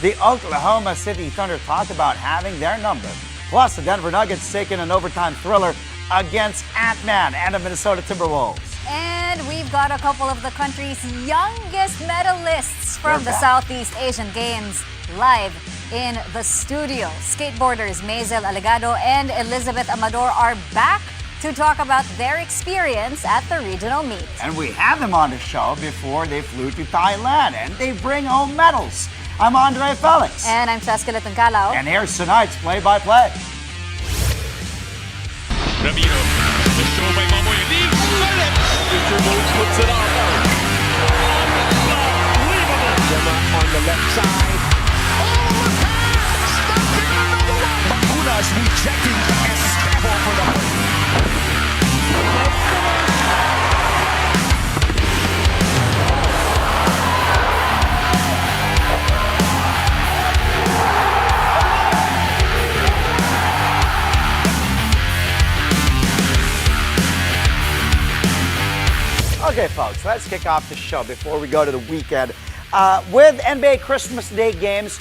The Oklahoma City Thunder talked about having their number. Plus, the Denver Nuggets taking an overtime thriller against Ant-Man and the Minnesota Timberwolves. And we've got a couple of the country's youngest medalists from the Southeast Asian Games live in the studio. Skateboarders Maisel Alegado and Elizabeth Amador are back to talk about their experience at the regional meet. And we had them on the show before they flew to Thailand, and they bring home medals. I'm Andre Felix. And I'm Cheska Litungkalao. And here's tonight's play-by-play. Ramiro, the show by Mamoy League. Timberwolves puts it on. Unbelievable. Gemma on the left side. Oh, the pass! Stuck in another one. Bakunas rejecting Esteban for the point. Okay, folks, let's kick off the show before we go to the weekend with NBA Christmas Day games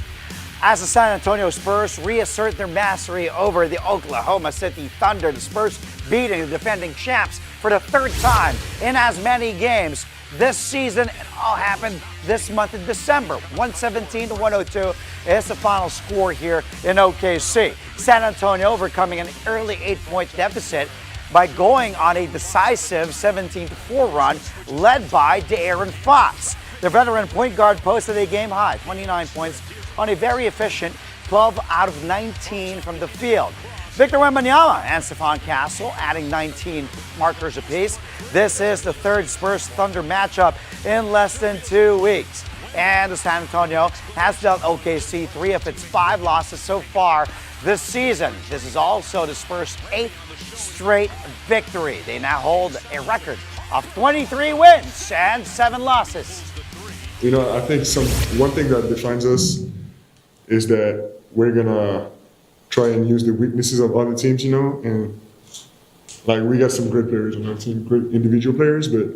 as the San Antonio Spurs reassert their mastery over the Oklahoma City Thunder. The Spurs beating the defending champs for the third time in as many games this season. It all happened this month in December. 117-102 is the final score here in OKC. San Antonio overcoming an early 8-point deficit by going on a decisive 17-4 run led by De'Aaron Fox. The veteran point guard posted a game-high 29 points on a very efficient 12 out of 19 from the field. Victor Wembanyama and Stephon Castle adding 19 markers apiece. This is the third Spurs-Thunder matchup in less than 2 weeks. And the San Antonio has dealt OKC 3 of its 5 losses so far this season. This is also the Spurs' 8th straight victory. They now hold a record of 23 wins and 7 losses. You know, I think one thing that defines us is that we're gonna try and use the weaknesses of other teams, you know, and like we got some great players on our team, great individual players, but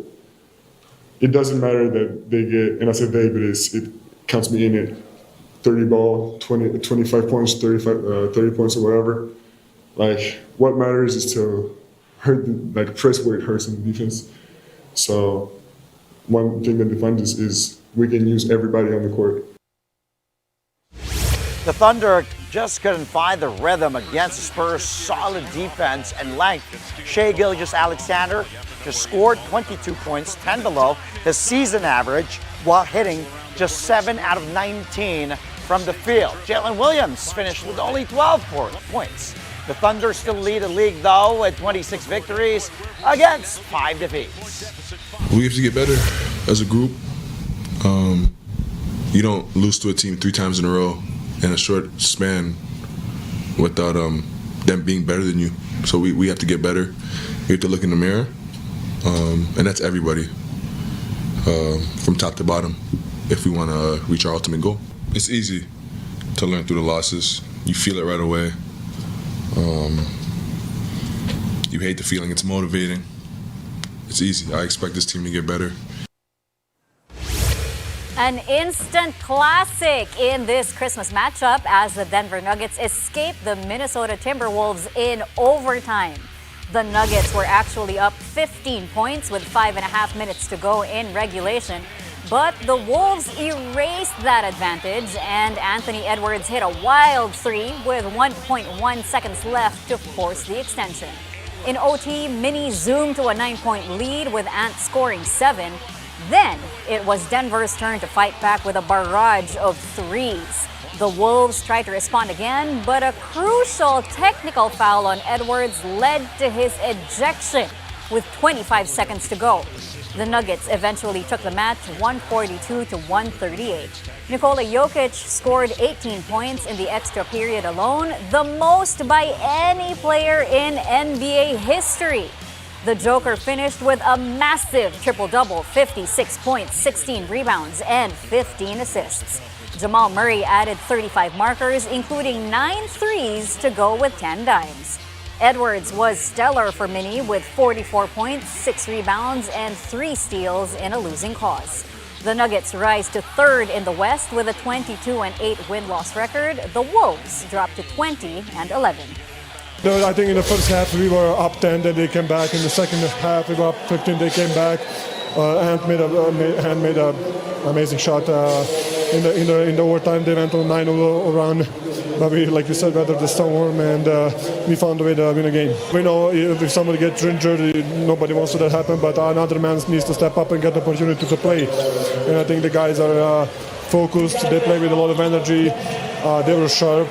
it doesn't matter that they get, and I say they, but it counts me in it, 30 ball, 25 points, 30 points or whatever. Like, what matters is to hurt, like press where it hurts in the defense. So one thing that defines us is we can use everybody on the court. The Thunder just couldn't find the rhythm against the Spurs' solid defense and length. Shai Gilgeous-Alexander just scored 22 points, 10 below his season average, while hitting just 7 out of 19 from the field. Jalen Williams finished with only 12 points. The Thunder still lead the league, though, with 26 victories against 5 defeats. We have to get better as a group. You don't lose to a team 3 times in a row in a short span without them being better than you. So we have to get better. We have to look in the mirror, and that's everybody, from top to bottom, if we want to reach our ultimate goal. It's easy to learn through the losses. You feel it right away. You hate the feeling. It's motivating. It's easy. I expect this team to get better. An instant classic in this Christmas matchup as the Denver Nuggets escape the Minnesota Timberwolves in overtime. The Nuggets were actually up 15 points with 5.5 minutes to go in regulation, but the Wolves erased that advantage and Anthony Edwards hit a wild 3 with 1.1 seconds left to force the extension. In OT, Mini zoomed to a 9-point lead with Ant scoring 7. Then, it was Denver's turn to fight back with a barrage of 3s. The Wolves tried to respond again, but a crucial technical foul on Edwards led to his ejection with 25 seconds to go. The Nuggets eventually took the match 142-138. Nikola Jokic scored 18 points in the extra period alone, the most by any player in NBA history. The Joker finished with a massive triple-double, 56 points, 16 rebounds, and 15 assists. Jamal Murray added 35 markers, including 9 threes to go with 10 dimes. Edwards was stellar for Mini with 44 points, 6 rebounds, and 3 steals in a losing cause. The Nuggets rise to third in the West with a 22-8 win-loss record. The Wolves drop to 20-11. I think in the first half we were up 10, then they came back. In the second half we were up 15, they came back. Ant made an amazing shot in the overtime. They went on 9-0 run, but we, like you said, weathered the storm and we found a way to win a game. We know if somebody gets injured, nobody wants to that happen, but another man needs to step up and get the opportunity to play. And I think the guys are focused. They play with a lot of energy. They were sharp.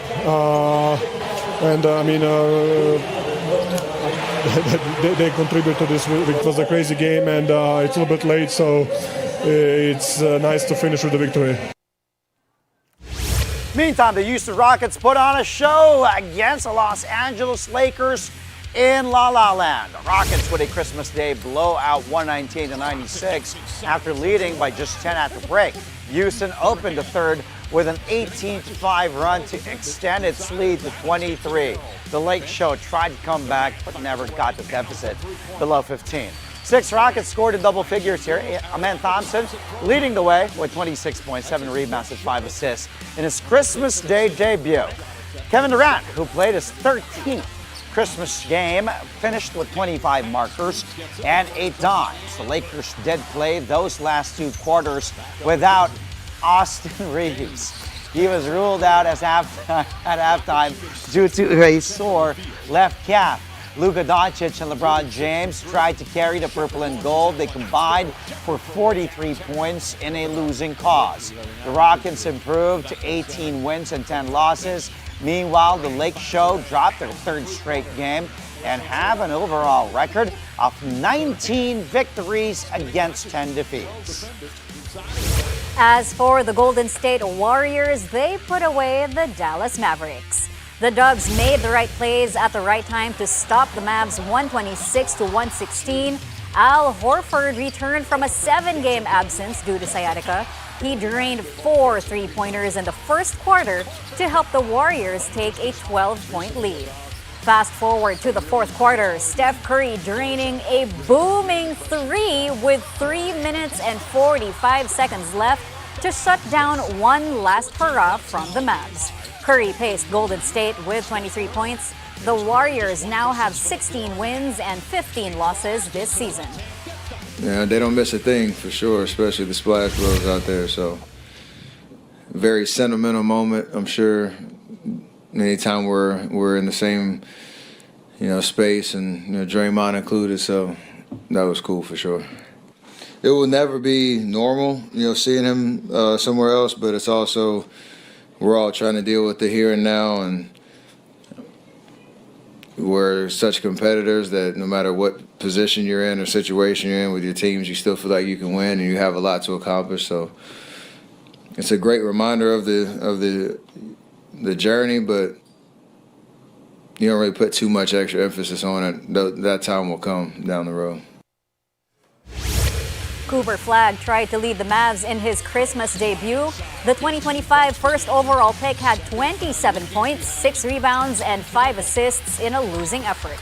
They contribute to this. It was a crazy game, and it's a little bit late, so it's nice to finish with the victory. Meantime, the Houston Rockets put on a show against the Los Angeles Lakers in La La Land. The Rockets with a Christmas Day blowout 119-96 after leading by just 10 at the break. Houston opened the third with an 18-5 run to extend its lead to 23. The Lake Show tried to come back but never got the deficit below 15. 6 Rockets scored in double figures here. Amen Thompson leading the way with 26 points, 7 rebounds, and 5 assists in his Christmas Day debut. Kevin Durant, who played his 13th Christmas game, finished with 25 markers and 8 dimes. The Lakers did play those last 2 quarters without Austin Reeves. He was ruled out at halftime due to a sore left calf. Luka Doncic and LeBron James tried to carry the purple and gold. They combined for 43 points in a losing cause. The Rockets improved to 18 wins and 10 losses. Meanwhile, the Lake Show dropped their 3rd straight game and have an overall record of 19 victories against 10 defeats. As for the Golden State Warriors, they put away the Dallas Mavericks. The Dubs made the right plays at the right time to stop the Mavs 126-116. Al Horford returned from a 7-game absence due to sciatica. He drained 4 3-pointers in the first quarter to help the Warriors take a 12-point lead. Fast forward to the fourth quarter, Steph Curry draining a booming 3 with 3 minutes and 45 seconds left to shut down one last hurrah from the Mavs. Curry paced Golden State with 23 points. The Warriors now have 16 wins and 15 losses this season. Yeah, they don't miss a thing for sure, especially the Splash Bros out there. So, very sentimental moment, I'm sure. Anytime we're in the same, space, and Draymond included, so that was cool for sure. It will never be normal, seeing him somewhere else, but it's also we're all trying to deal with the here and now, and we're such competitors that no matter what position you're in or situation you're in with your teams, you still feel like you can win and you have a lot to accomplish. So it's a great reminder of the journey, but you don't really put too much extra emphasis on it. That time will come down the road. Cooper Flagg tried to lead the Mavs in his Christmas debut. The 2025 first overall pick had 27 points, 6 rebounds, and 5 assists in a losing effort.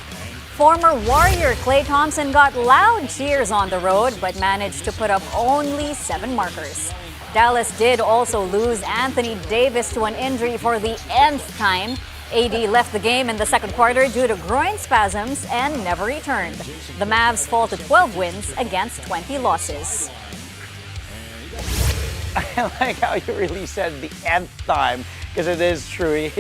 Former Warrior Klay Thompson got loud cheers on the road, but managed to put up only 7 markers. Dallas did also lose Anthony Davis to an injury for the nth time. AD left the game in the second quarter due to groin spasms and never returned. The Mavs fall to 12 wins against 20 losses. I like how you really said the nth time, because it is true.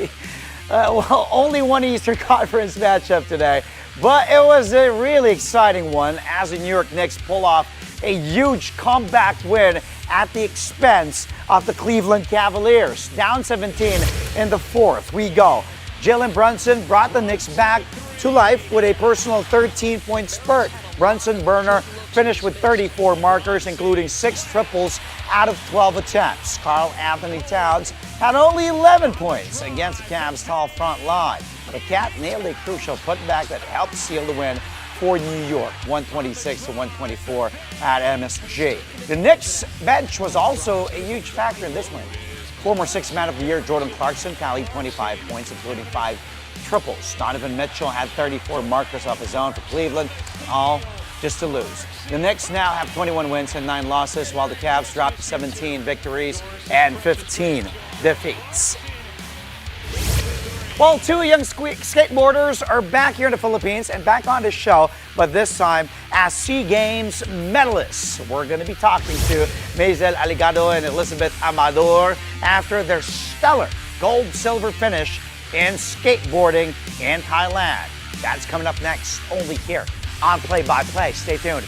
Only one Eastern Conference matchup today, but it was a really exciting one as the New York Knicks pull off a huge comeback win at the expense of the Cleveland Cavaliers. Down 17 in the fourth. We go. Jalen Brunson brought the Knicks back to life with a personal 13-point spurt. Brunson Burner finished with 34 markers, including 6 triples out of 12 attempts. Karl Anthony Towns had only 11 points against the Cavs' tall front line. The Cat nailed a crucial putback that helped seal the win for New York, 126-124 at MSG. The Knicks bench was also a huge factor in this win. Former Sixth Man of the Year Jordan Clarkson tallied 25 points, including 5 triples. Donovan Mitchell had 34 markers off his own for Cleveland. All just to lose. The Knicks now have 21 wins and 9 losses, while the Cavs dropped to 17 victories and 15 defeats. Well, 2 young skateboarders are back here in the Philippines and back on the show, but this time as SEA Games medalists. We're going to be talking to Maisel Aligado and Elizabeth Amador after their stellar gold-silver finish in skateboarding in Thailand. That's coming up next, only here on Play by Play. Stay tuned.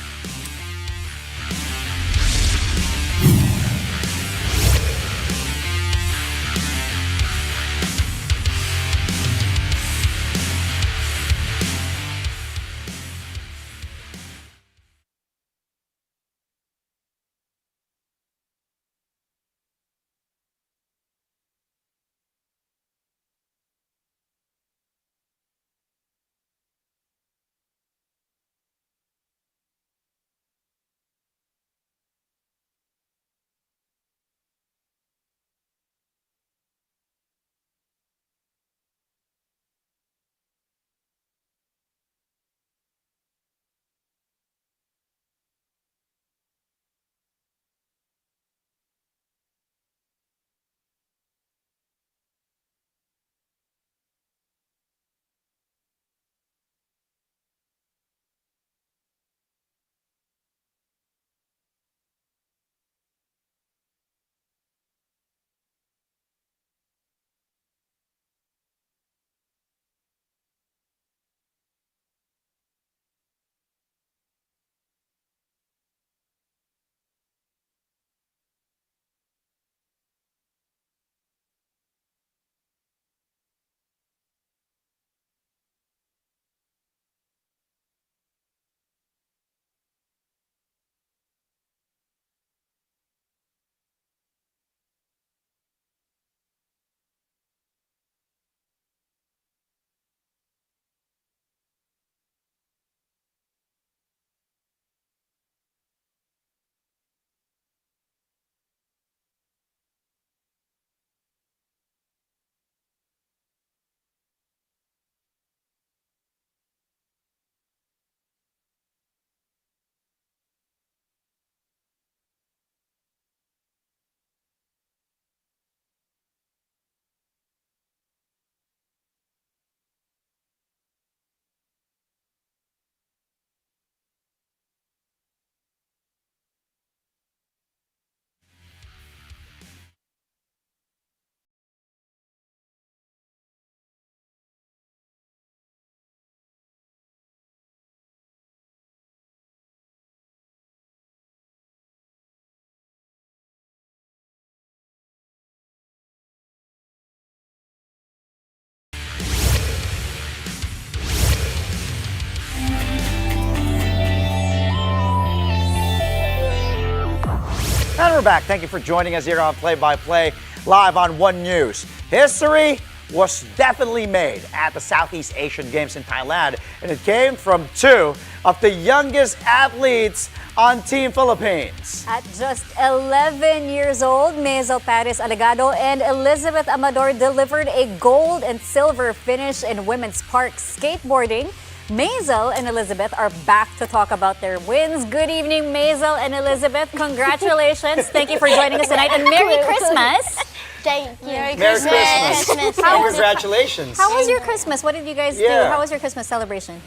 And we're back. Thank you for joining us here on Play by Play, live on One News. History was definitely made at the Southeast Asian Games in Thailand, and it came from 2 of the youngest athletes on Team Philippines. At just 11 years old, Maisel Paris Aligado and Elizabeth Amador delivered a gold and silver finish in women's park skateboarding. Maisel and Elizabeth are back to talk about their wins. Good evening, Maisel and Elizabeth. Congratulations. Thank you for joining us tonight, and Merry Christmas. Thank you. Merry Christmas. And congratulations. How was your Christmas? What did you guys do? How was your Christmas celebration?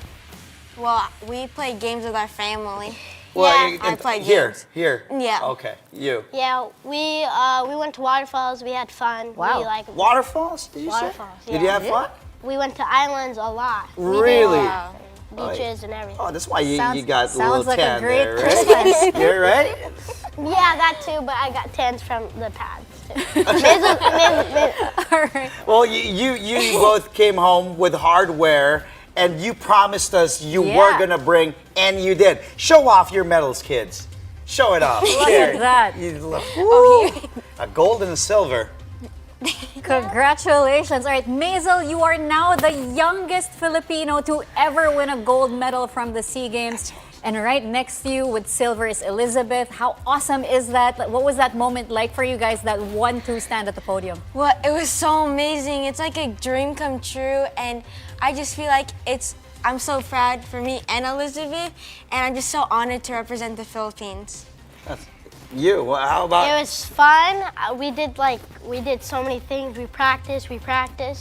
Well, we played games with our family. Well, I played here. games. Here. Yeah. Okay. You. Yeah, we went to waterfalls. We had fun. Wow. We like Waterfalls? Did you waterfalls. say? Did you have fun? We went to islands a lot. Really? Beaches and everything. Oh, that's why you got the little sounds like tan a great there, right? Christmas. You're right. Yeah, that too. But I got tans from the pads too. All right. Well, you both came home with hardware, and you promised us you were gonna bring, and you did. Show off your medals, kids. Show it off. Look at that. You look, woo, a gold and a silver. Congratulations. All right, Maisel, you are now the youngest Filipino to ever win a gold medal from the SEA Games. And right next to you with silver is Elizabeth. How awesome is that? What was that moment like for you guys, that 1-2 stand at the podium? Well, it was so amazing. It's like a dream come true, and I just feel like it's I'm so proud for me and Elizabeth, and I'm just so honored to represent the Philippines. You, well, how about? It was fun. We did so many things. We practiced,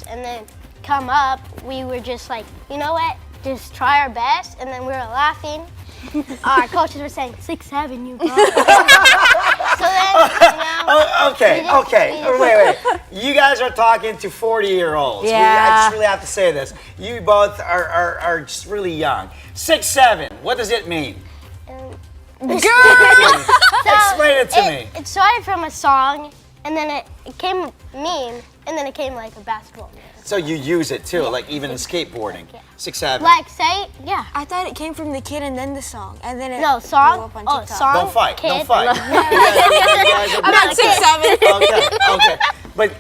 and then come up, we were just like, you know what? Just try our best, and then we were laughing. Our coaches were saying, 6'7", you got it. So then, Wait. You guys are talking to 40-year-olds. Yeah. I just really have to say this. You both are just really young. 6'7", what does it mean? Explain it to me. It started from a song, and then it came a meme, and then it came like a basketball meme. So you use it too, like even in skateboarding. Yeah. 6'7". Like, say, yeah. I thought it came from the kid and then the song, and then it No, blew song. up on Oh, TikTok. song. Don't fight. Kid. Don't fight. I'm not 6'7". Okay. But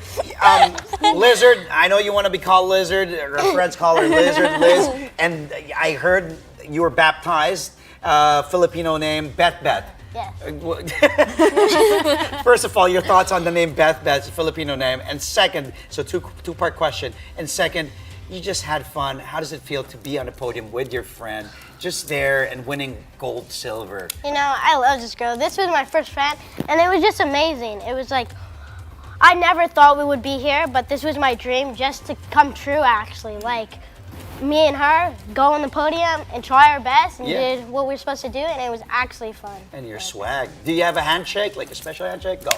Lizard, I know you want to be called Lizard. Our friends call her Lizard, Liz. And I heard you were baptized. Filipino name, Bet. Yes. First of all, your thoughts on the name Bet, Filipino name. And second, so two-part question. And second, you just had fun. How does it feel to be on the podium with your friend, just there and winning gold, silver? You know, I love this girl. This was my first friend, and it was just amazing. It was like, I never thought we would be here, but this was my dream just to come true, actually. Like, me and her go on the podium and try our best and did what we were supposed to do, and it was actually fun. And your swag. Do you have a handshake, like a special handshake? Go.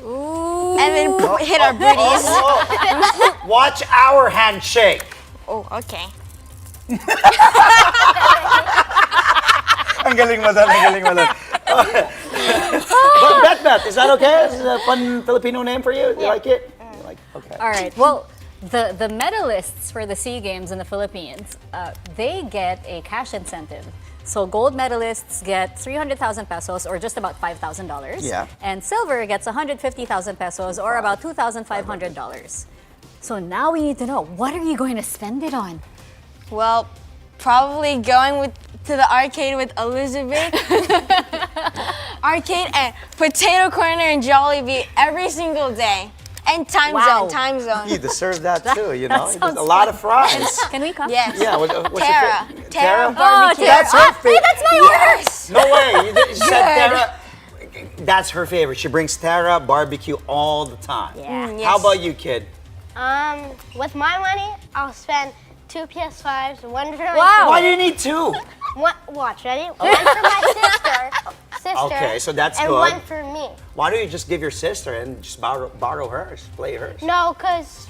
Ooh. And then hit our booties. Watch our handshake. Oh, okay. Ang galing mo doon, ang galing mo doon. But Bet, is that okay? Is it a fun Filipino name for you? You like it? You like, okay. All right. Well, the medalists for the SEA Games in the Philippines, they get a cash incentive. So gold medalists get 300,000 pesos, or just about $5,000. Yeah. And silver gets 150,000 pesos, or about $2,500. So now we need to know, what are you going to spend it on? Well, probably going to the arcade with Elizabeth. Arcade and potato corner and Jollibee every single day. And time zone. You deserve that too, you know? sounds A lot of fries. Can we come? Yes. Yeah, what's your Tara. favorite? Tara Oh, barbecue. Tara. That's her favorite. That's my order. No way. You said Tara. That's her favorite. She brings Tara barbecue all the time. Yeah. Yes. How about you, kid? With my money, I'll spend 2 PS5s, one for my Wow. Why do you need two? Watch, ready? One for my sister, Okay, so that's and good. one for me. Why don't you just give your sister and just borrow hers, play hers? No, because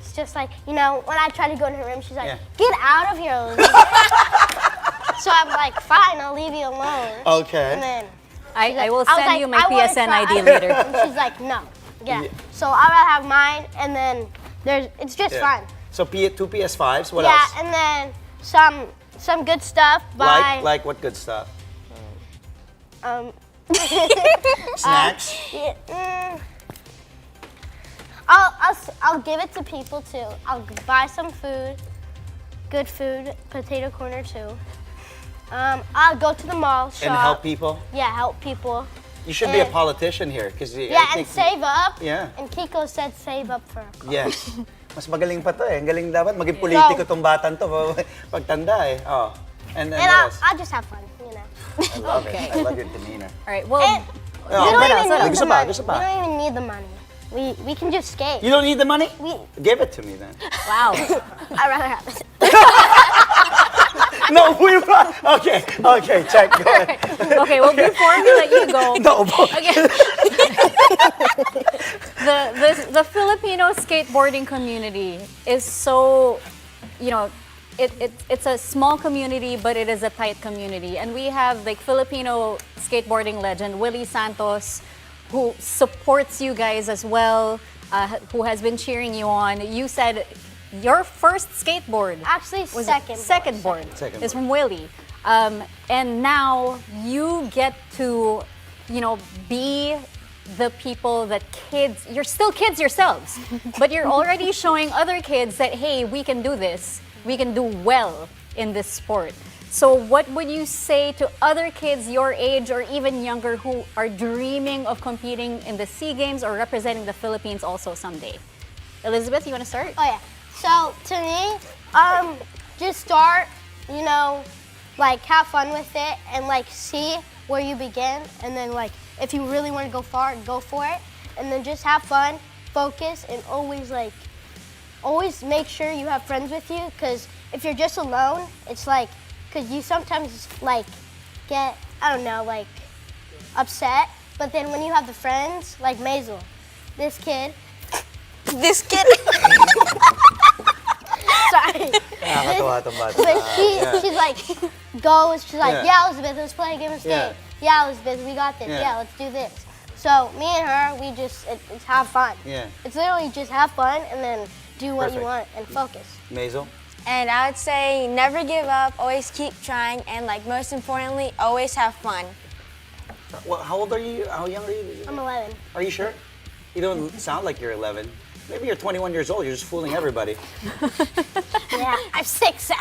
it's just like, you know, when I try to go in her room, she's like, Yeah. get out of here, Elizabeth. So I'm like, fine, I'll leave you alone. Okay. And then I will I was send like, you my I wanna PSN try. ID later. And she's like, no. Yeah. So I'll have mine, and then it's just Yeah. fun. So two PS5s, what yeah, else? and then some good stuff by Like what good stuff? um Snacks? I'll give it to people too. I'll buy some food, good food, potato corner too. I'll go to the mall, shop. And help people? Yeah, help people. You should be a And- politician here. Cause Yeah, and save up. Yeah. And Kiko said save up for a car. Yes. Mas magaling pa to eh. Ang galing dapat. Maging politiko tong batang to. Pagtanda eh. Oh. And And what else? I'll just have fun, you know. I love Okay. it. I love your demour. All right. Well, And Oh, we don't what even else? need Gusto the pa, money. gusto pa. We don't even need the money. We can just skate. You don't need the money? Give it to me then. wow. I'd rather have it. No, we were. Okay, check. Go ahead. Okay. Well, before we let you go, No, again, the Filipino skateboarding community is so, you know, it's a small community, but it is a tight community. And we have like Filipino skateboarding legend Willie Santos, who supports you guys as well, who has been cheering you on. You said your first skateboard Actually, was second board. Second is from Willie. And now you get to, you know, be the people that kids, you're still kids yourselves, but you're already showing other kids that, hey, we can do this. We can do well in this sport. So what would you say to other kids your age or even younger who are dreaming of competing in the SEA Games or representing the Philippines also someday? Elizabeth, you want to start? Oh yeah. So to me, just start, like have fun with it and like see where you begin, and then like if you really want to go far, go for it, and then just have fun, focus, and always make sure you have friends with you, because if you're just alone, it's like, because you sometimes like get, like upset, but then when you have the friends, like Maisel, this kid. Sorry. Nakakatawa itong bata. But she's like, she's like, yeah, Elizabeth, let's play a game of state. Yeah, Elizabeth, we got this. Yeah, let's do this. So me and her, we just, it's have fun. Yeah. It's literally just have fun and then do what you want and focus. Maisel? And I would say never give up, always keep trying, and like most importantly, always have fun. Well, how old are you? How young are you? I'm 11. Are you sure? You don't sound like you're 11. Maybe you're 21 years old. You're just fooling everybody. Yeah, I'm 6'7".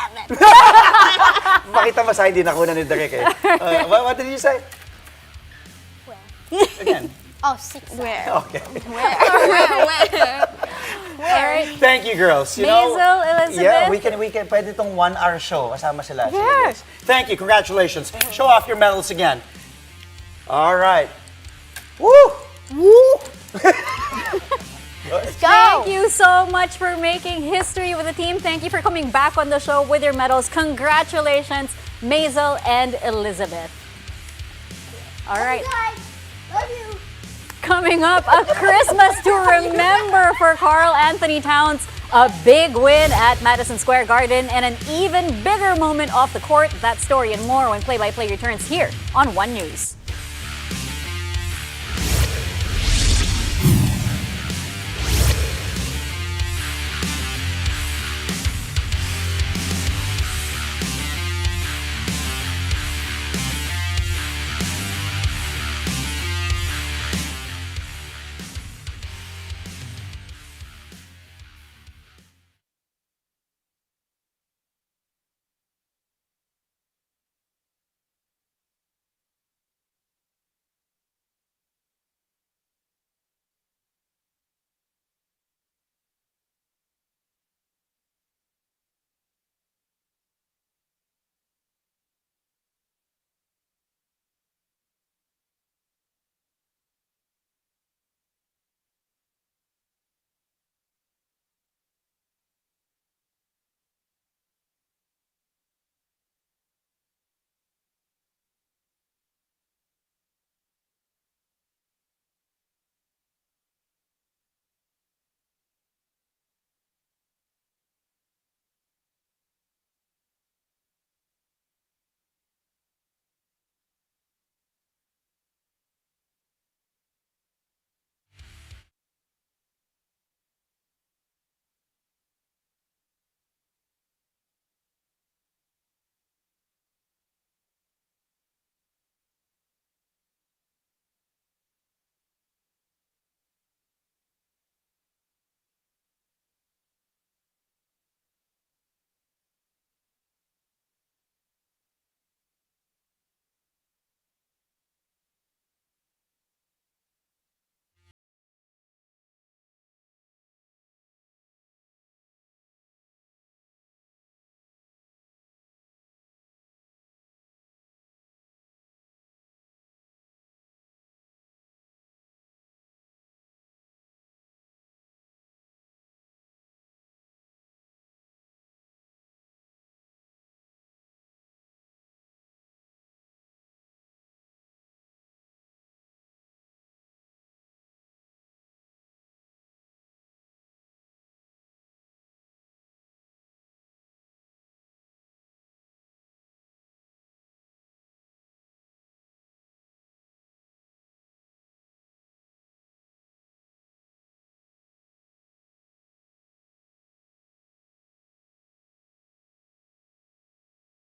Makita mo sa hindi nakuha ni Derek eh. What did you say? Where? Again. Oh, 6'7". Where? Okay. Where? All right. Thank you, girls. You Maisel, know, Elizabeth. yeah, we can. Pwede itong 1-hour show. Kasama sila. Sige, Yeah. guys. Thank you. Congratulations. Show off your medals again. All right. Woo! Woo! Let's go. Thank you so much for making history with the team. Thank you for coming back on the show with your medals. Congratulations, Maisel and Elizabeth. All right. Guys, love you. Coming up, a Christmas to remember for Karl Anthony Towns. A big win at Madison Square Garden and an even bigger moment off the court. That story and more when Play-by-Play returns here on One News.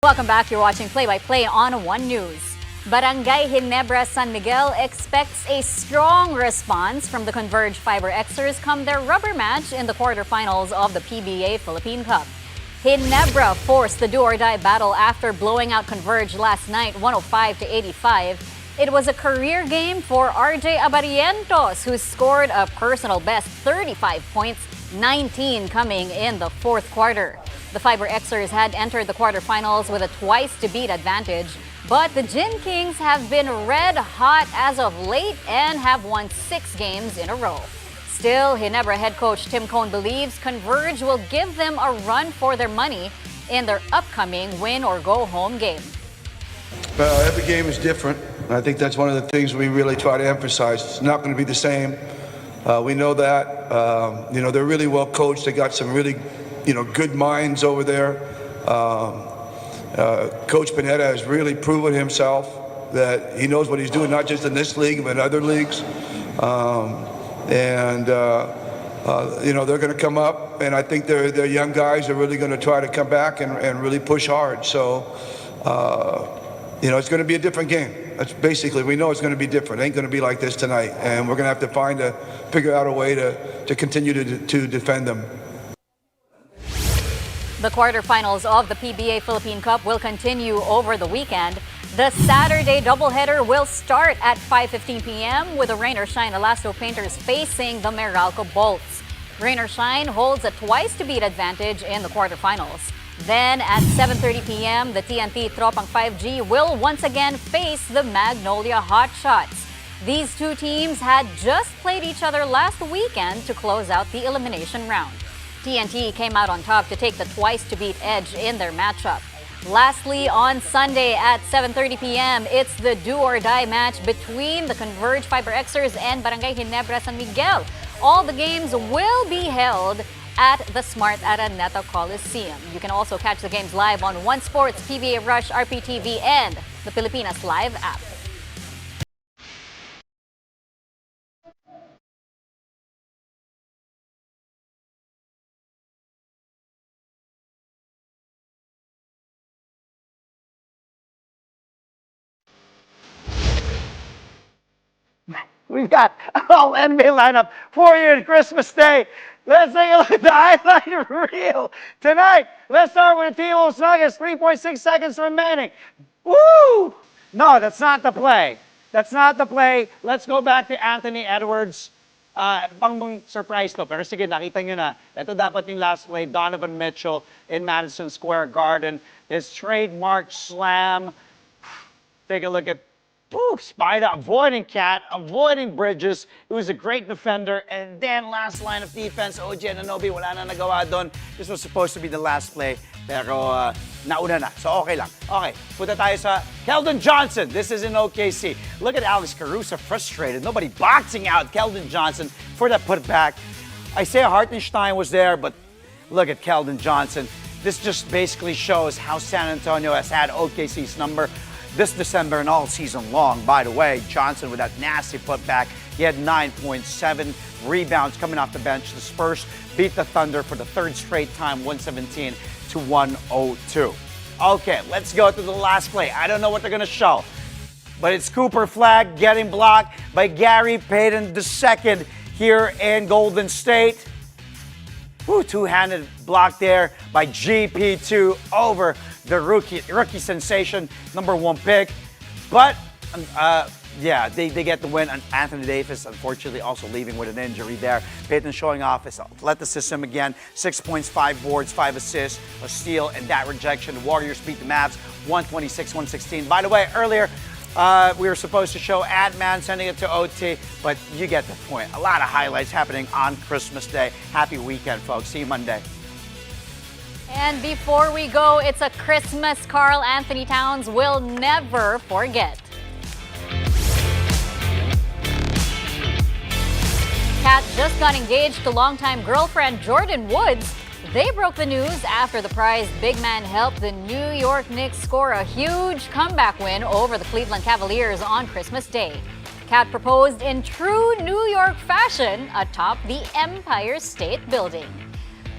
Welcome back. You're watching Play-by-Play on One News. Barangay Ginebra San Miguel expects a strong response from the Converge Fiber Xers come their rubber match in the quarterfinals of the PBA Philippine Cup. Ginebra forced the do-or-die battle after blowing out Converge last night 105-85. It was a career game for RJ Abarientos, who scored a personal best 35 points, 19 coming in the fourth quarter. The Fiber Xers had entered the quarterfinals with a twice-to-beat advantage, but the Gin Kings have been red hot as of late and have won 6 games in a row. Still, Ginebra head coach Tim Cone believes Converge will give them a run for their money in their upcoming win-or-go-home game. Every game is different. I think that's one of the things we really try to emphasize. It's not going to be the same. We know that. They're really well coached. They got some really, good minds over there. Coach Panetta has really proven himself that he knows what he's doing, not just in this league, but in other leagues. They're going to come up, and I think their young guys are really going to try to come back and really push hard. So, it's going to be a different game. That's basically, we know it's going to be different. It ain't going to be like this tonight, and we're going to have to figure out a way to continue to defend them. The quarterfinals of the PBA Philippine Cup will continue over the weekend. The Saturday doubleheader will start at 5:15 p.m. with the Rain or Shine Elasto Painters facing the Meralco Bolts. Rain or Shine holds a twice-to-beat advantage in the quarterfinals. Then at 7:30 p.m., the TNT Tropang 5G will once again face the Magnolia Hotshots. These two teams had just played each other last weekend to close out the elimination round. TNT came out on top to take the twice-to-beat edge in their matchup. Lastly, on Sunday at 7:30 p.m., it's the do-or-die match between the Converge Fiber Xers and Barangay Ginebra San Miguel. All the games will be held at the Smart Araneta Coliseum. You can also catch the games live on One Sports, PBA Rush, RPTV, and the Pilipinas Live app. We've got a whole NBA lineup for you on Christmas Day. Let's take a look at the highlight reel tonight. Let's start with Timberwolves Nuggets. 3.6 seconds remaining. Woo! No, that's not the play. That's not the play. Let's go back to Anthony Edwards. Pang surprise to. Pero sige, nakita nyo na. Ito dapat yung last play. Donovan Mitchell in Madison Square Garden. His trademark slam. Take a look at Spider avoiding Cat, avoiding Bridges, who was a great defender, and then last line of defense, OG Anunoby, wala na nagawa doon. This was supposed to be the last play, pero nauna na, so okay lang. Okay, punta tayo sa Keldon Johnson. This is in OKC. Look at Alex Caruso frustrated. Nobody boxing out Keldon Johnson for that putback. Isaiah Hartenstein was there, but look at Keldon Johnson. This just basically shows how San Antonio has had OKC's number this December and all season long. By the way, Johnson with that nasty putback, he had 9.7 rebounds coming off the bench. The Spurs beat the Thunder for the third straight time, 117 to 102. Okay, let's go to the last play. I don't know what they're gonna show, but it's Cooper Flag getting blocked by Gary Payton II here in Golden State. Two-handed block there by GP2 over the rookie sensation, #1 pick. But, they get the win. And Anthony Davis, unfortunately, also leaving with an injury there. Payton showing off his athleticism again. 6 points, 5 boards, 5 assists, a steal, and that rejection. The Warriors beat the Mavs 126-116. By the way, earlier, we were supposed to show Ant-Man sending it to OT, but you get the point. A lot of highlights happening on Christmas Day. Happy weekend, folks. See you Monday. And before we go, it's a Christmas Karl Anthony Towns will never forget. Kat just got engaged to longtime girlfriend Jordan Woods. They broke the news after the prized big man helped the New York Knicks score a huge comeback win over the Cleveland Cavaliers on Christmas Day. Kat proposed in true New York fashion atop the Empire State Building.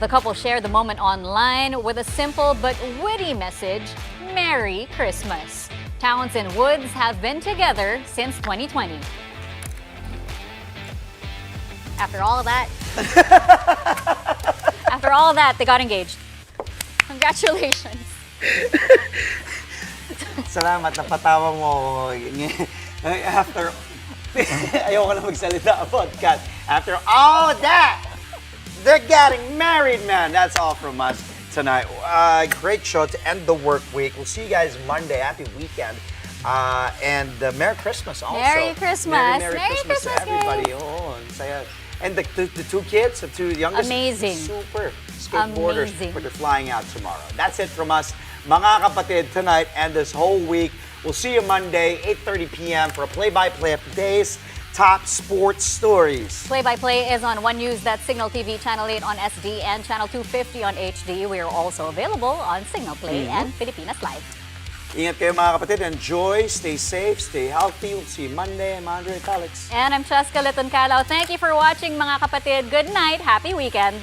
The couple shared the moment online with a simple but witty message, Merry Christmas. Towns and Woods have been together since 2020. After all of that, they got engaged. Congratulations. Salamat, napatawa mo. Ayoko na magsalita about Kat. After all that, They're getting married, man. That's all from us tonight. Great show to end the work week. We'll see you guys Monday. Happy weekend. And Merry Christmas also. Merry Christmas. Merry Merry Christmas to Christmas, everybody. Oh, ang saya. And the two kids, the two youngest. Amazing. Super skateboarders. Amazing. But they're flying out tomorrow. That's it from us, mga kapatid, tonight and this whole week. We'll see you Monday, 8:30 p.m. for a play-by-play of today's top sports stories. Play-by-play is on One News, that's Signal TV Channel 8 on SD and Channel 250 on HD. We are also available on Signal Play and Pilipinas Live. Ingat kayo mga kapatid. Enjoy, stay safe, stay healthy. We'll see you Monday. I'm Andre Calix. And I'm Cheska Liton-Calao. Thank you for watching, mga kapatid. Good night. Happy weekend.